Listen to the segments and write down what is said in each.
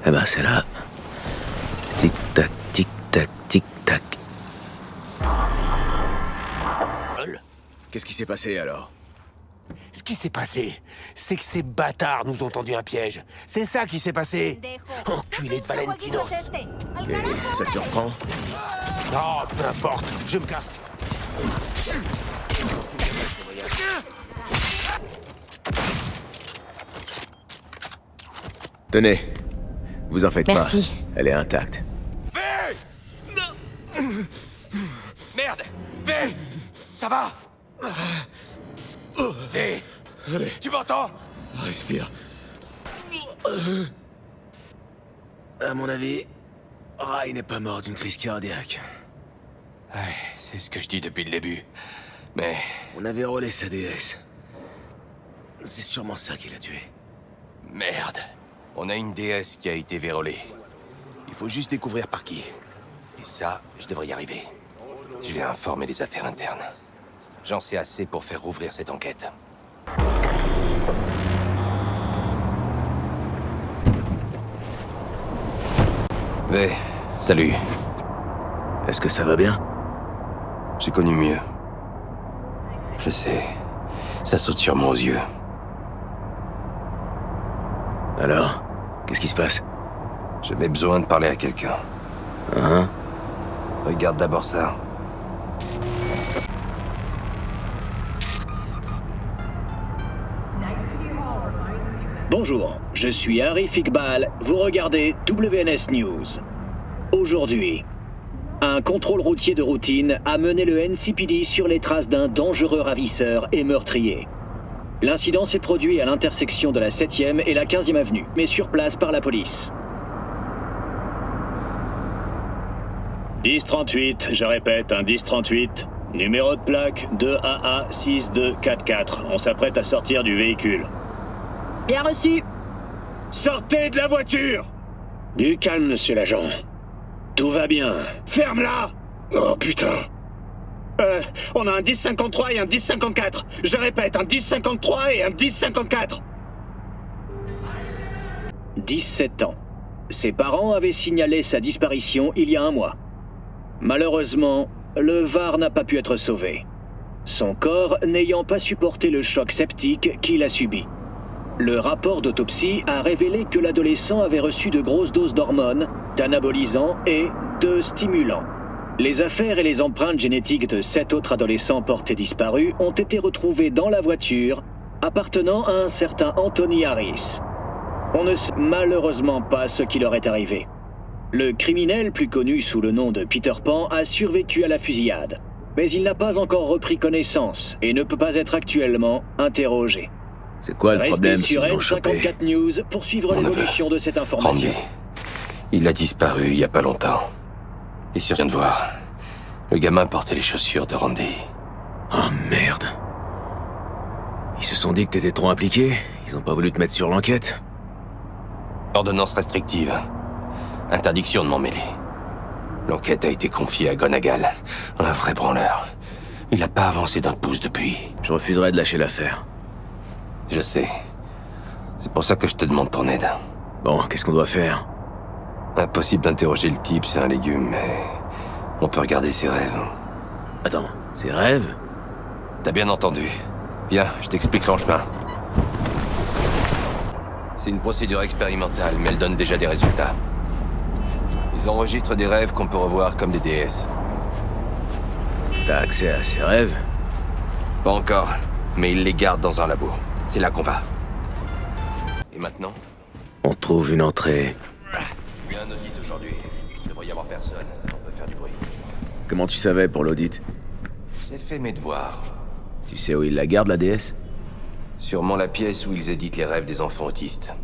Eh ben, c'est là. Tic-tac, tic-tac, tic-tac. Qu'est-ce qui s'est passé, alors? Ce qui s'est passé, c'est que ces bâtards nous ont tendu un piège. C'est ça qui s'est passé. Enculé de Valentinos. Et ça te surprend? Non, peu importe, je me casse. Tenez, vous en faites Merci. pas. Elle est intacte. V! Merde! V! Ça va? V! Allez, Tu m'entends? respire. À mon avis, Rai n'est pas mort d'une crise cardiaque. Ouais, c'est ce que je dis depuis le début. Mais... On avait rôlé sa déesse. C'est sûrement ça qui l'a tué. merde. On a une déesse qui a été vérolée. Il faut juste découvrir par qui. Et ça, je devrais y arriver. Je vais informer les affaires internes. J'en sais assez pour faire rouvrir cette enquête. V, salut. Est-ce que ça va bien? J'ai connu mieux. Je sais. Ça saute sûrement aux yeux. Alors, qu'est-ce qui se passe? J'avais besoin de parler à quelqu'un. Hein? Regarde d'abord ça. Bonjour, je suis Arif Iqbal, vous regardez WNS News. Aujourd'hui, un contrôle routier de routine a mené le NCPD sur les traces d'un dangereux ravisseur et meurtrier. L'incident s'est produit à l'intersection de la 7e et la 15e avenue, mais sur place par la police. 1038, je répète, un 1038. Numéro de plaque 2AA6244. On s'apprête à sortir du véhicule. Bien reçu. Sortez de la voiture! Du calme, monsieur l'agent. Tout va bien. Ferme-la! Oh, putain. On a un 1053 et un 1054. Je répète, un 1053 et un 1054. 17 ans. Ses parents avaient signalé sa disparition il y a un mois. Malheureusement, le Var n'a pas pu être sauvé. Son corps n'ayant pas supporté le choc septique qu'il a subi. Le rapport d'autopsie a révélé que l'adolescent avait reçu de grosses doses d'hormones, d'anabolisants et de stimulants. Les affaires et les empreintes génétiques de 7 autres adolescents portés disparus ont été retrouvées dans la voiture appartenant à un certain Anthony Harris. On ne sait malheureusement pas ce qui leur est arrivé. Le criminel, plus connu sous le nom de Peter Pan, a survécu à la fusillade. Mais il n'a pas encore repris connaissance et ne peut pas être actuellement interrogé. C'est quoi le Restez problème sur s'ils l'ont chopé? N54 News pour suivre Mon l'évolution de cette information. Randy. Il a disparu il y a pas longtemps. Et sur viens de voir. Le gamin portait les chaussures de Randy. Oh merde. Ils se sont dit que t'étais trop impliqué? Ils ont pas voulu te mettre sur l'enquête? Ordonnance restrictive. Interdiction de m'en mêler. L'enquête a été confiée à Gonagal, un vrai branleur. Il n'a pas avancé d'un pouce depuis. Je refuserais de lâcher l'affaire. Je sais. C'est pour ça que je te demande ton aide. Bon, qu'est-ce qu'on doit faire? Impossible d'interroger le type, c'est un légume, mais... on peut regarder ses rêves. Attends, c'est rêve? T'as bien entendu. Viens, je t'expliquerai en chemin. C'est une procédure expérimentale, mais elle donne déjà des résultats. Ils enregistrent des rêves qu'on peut revoir comme des déesses. T'as accès à ces rêves? Pas encore, mais ils les gardent dans un labo. C'est là qu'on va. Et maintenant? On trouve une entrée. Il y a un audit aujourd'hui. Il devrait y avoir personne. On peut faire du bruit. Comment tu savais pour l'audit? J'ai fait mes devoirs. Tu sais où ils la gardent, la déesse? Sûrement la pièce où ils éditent les rêves des enfants autistes.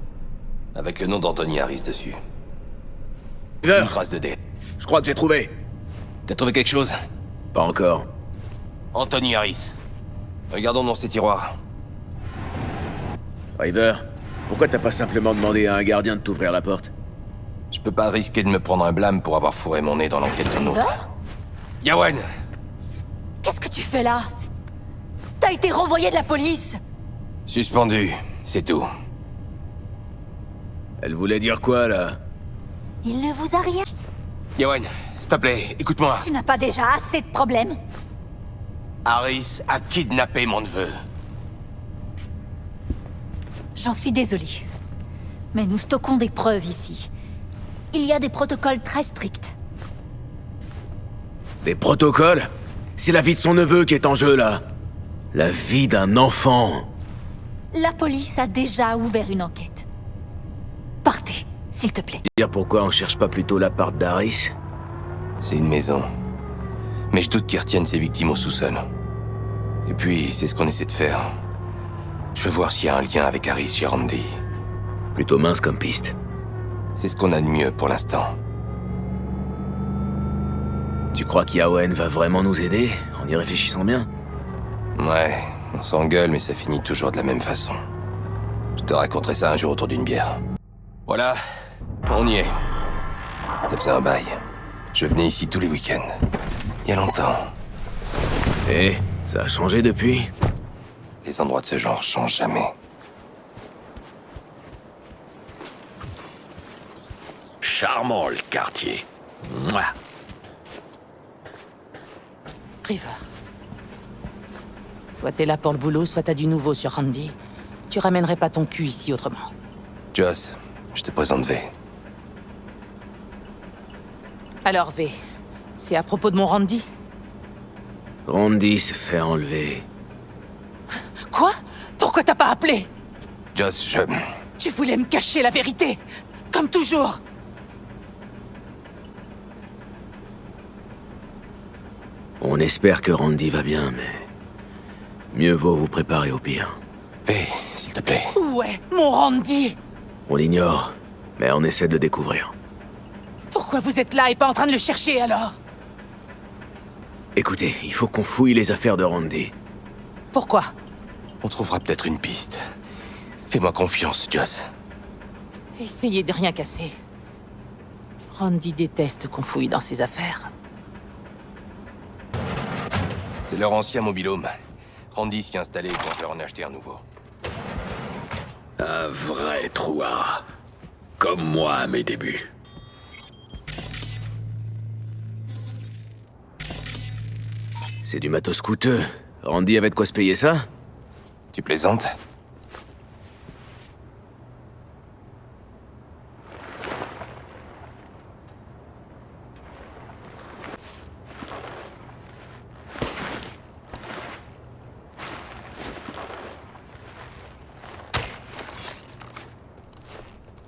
Avec le nom d'Anthony Harris dessus. Une trace de dé. Je crois que j'ai trouvé. T'as trouvé quelque chose? Pas encore. Anthony Harris. Regardons dans ces tiroirs. River, pourquoi t'as pas simplement demandé à un gardien de t'ouvrir la porte? Je peux pas risquer de me prendre un blâme pour avoir fourré mon nez dans l'enquête d'un autre. River? Yawen! Qu'est-ce que tu fais là? T'as été renvoyé de la police! Suspendu, c'est tout. Elle voulait dire quoi, là? Il ne vous a rien... Yawen, s'il te plaît, écoute-moi. Tu n'as pas déjà assez de problèmes? Harris a kidnappé mon neveu. J'en suis désolée. Mais nous stockons des preuves ici. Il y a des protocoles très stricts. Des protocoles? C'est la vie de son neveu qui est en jeu, là. La vie d'un enfant. La police a déjà ouvert une enquête. Partez, s'il te plaît. Dire pourquoi on cherche pas plutôt l'appart d'Harris? C'est une maison. Mais je doute qu'ils retiennent ses victimes au sous-sol. Et puis, c'est ce qu'on essaie de faire. Je veux voir s'il y a un lien avec Harris chez Randy. Plutôt mince comme piste. C'est ce qu'on a de mieux pour l'instant. Tu crois qu'Yawen va vraiment nous aider, en y réfléchissant bien? Ouais, on s'engueule, mais ça finit toujours de la même façon. Je te raconterai ça un jour autour d'une bière. Voilà, on y est. Ça faisait un bail. Je venais ici tous les week-ends. Il y a longtemps. Et ça a changé depuis? Les endroits de ce genre changent jamais. Charmant, le quartier. Mouah. River. Soit t'es là pour le boulot, soit t'as du nouveau sur Randy. Tu ramènerais pas ton cul ici autrement. Joss, je te présente V. Alors V, c'est à propos de mon Randy? Randy s'est fait enlever. Quoi? Pourquoi t'as pas appelé? Joss, Tu voulais me cacher la vérité, comme toujours. On espère que Randy va bien, mais... mieux vaut vous préparer au pire. V, s'il te plaît. Où est mon Randy? On l'ignore, mais on essaie de le découvrir. Pourquoi vous êtes là et pas en train de le chercher alors? Écoutez, il faut qu'on fouille les affaires de Randy. Pourquoi? On trouvera peut-être une piste. Fais-moi confiance, Joss. Essayez de rien casser. Randy déteste qu'on fouille dans ses affaires. C'est leur ancien mobil-home. Randy s'y est installé quand je leur en ai acheté un nouveau. Un vrai trouard. Comme moi à mes débuts. C'est du matos coûteux. Randy avait de quoi se payer ça? Tu plaisantes?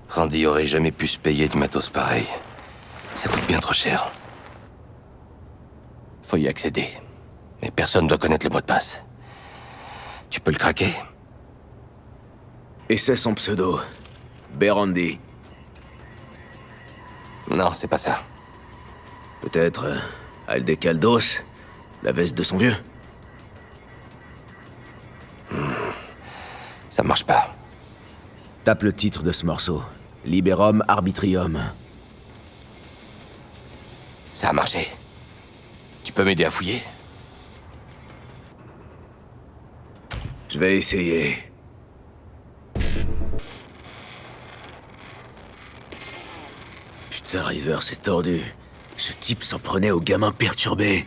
Randy aurait jamais pu se payer du matos pareil. Ça coûte bien trop cher. Faut y accéder. Mais personne doit connaître le mot de passe. Tu peux le craquer? Et c'est son pseudo. Randy. Non, c'est pas ça. Peut-être Aldecaldos, la veste de son vieux. Ça marche pas. Tape le titre de ce morceau. Liberum Arbitrium. Ça a marché. Tu peux m'aider à fouiller? Je vais essayer. Putain, River, c'est tordu. Ce type s'en prenait aux gamins perturbés.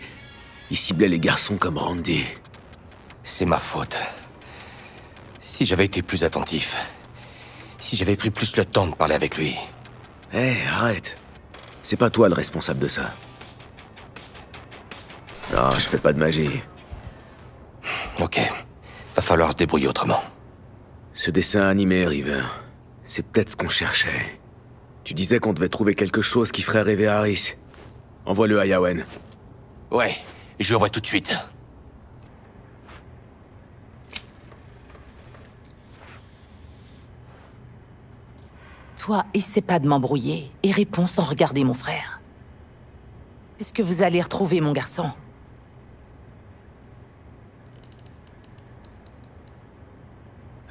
Il ciblait les garçons comme Randy. C'est ma faute. Si j'avais été plus attentif. Si j'avais pris plus le temps de parler avec lui. Hé, arrête. C'est pas toi le responsable de ça. Non, je fais pas de magie. Ok. Va falloir se débrouiller autrement. Ce dessin animé, River, c'est peut-être ce qu'on cherchait. Tu disais qu'on devait trouver quelque chose qui ferait rêver Harris. Envoie-le à Yawen. Ouais, je lui envoie tout de suite. Toi, essaie pas de m'embrouiller et réponds sans regarder mon frère. Est-ce que vous allez retrouver mon garçon?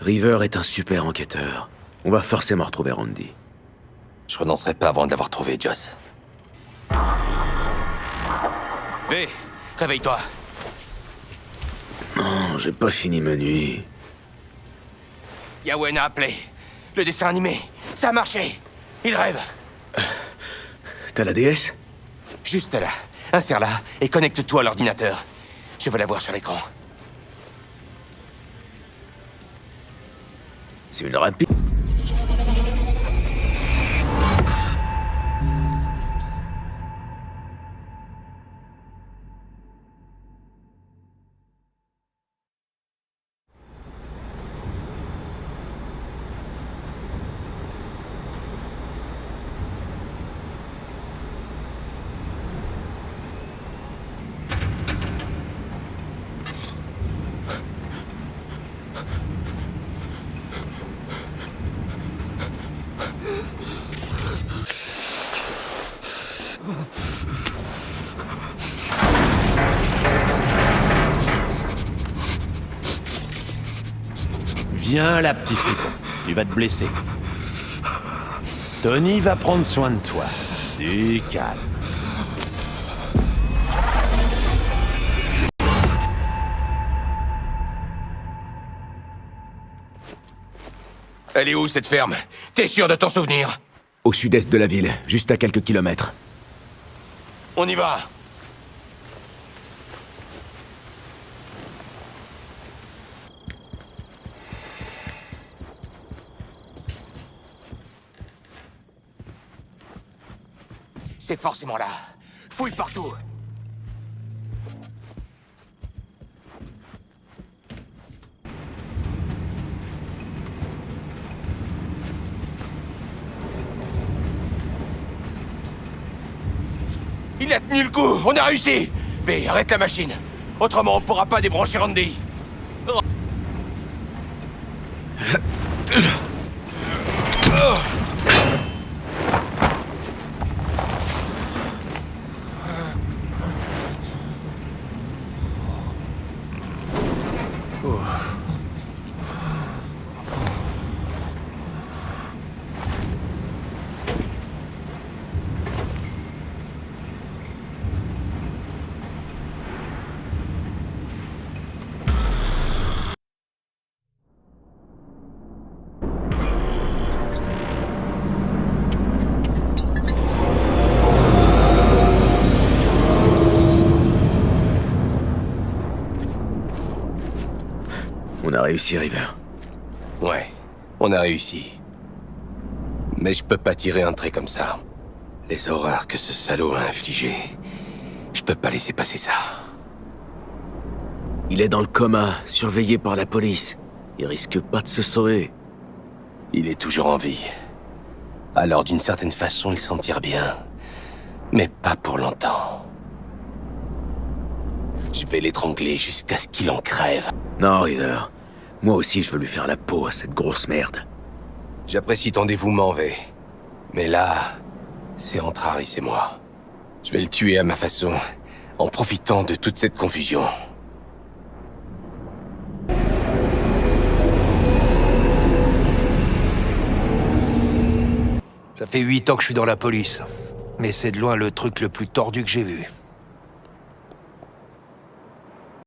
River est un super enquêteur. On va forcément retrouver Randy. Je renoncerai pas avant de l'avoir trouvé, Joss. V, réveille-toi. Non, j'ai pas fini ma nuit. Yawen a appelé. Le dessin animé, ça a marché. Il rêve. T'as la DS? Juste là. Insère-la et connecte-toi à l'ordinateur. Je veux la voir sur l'écran. C'est une rapide... Viens là, petit fripon. Tu vas te blesser. Tony va prendre soin de toi. Du calme. Elle est où, cette ferme? T'es sûr de t'en souvenir? Au sud-est de la ville, juste à quelques kilomètres. On y va. C'est forcément là. Fouille partout. Il a tenu le coup. On a réussi. V, arrête la machine. Autrement, on pourra pas débrancher Randy. On a réussi, River. Ouais, on a réussi. Mais je peux pas tirer un trait comme ça. Les horreurs que ce salaud a infligées, je peux pas laisser passer ça. Il est dans le coma, surveillé par la police. Il risque pas de se sauver. Il est toujours en vie. Alors d'une certaine façon, il s'en tire bien. Mais pas pour longtemps. Je vais l'étrangler jusqu'à ce qu'il en crève. Non, River. Moi aussi, je veux lui faire la peau à cette grosse merde. J'apprécie ton dévouement, V. Mais là, c'est entre Harris et moi. Je vais le tuer à ma façon, en profitant de toute cette confusion. Ça fait 8 ans que je suis dans la police. Mais c'est de loin le truc le plus tordu que j'ai vu.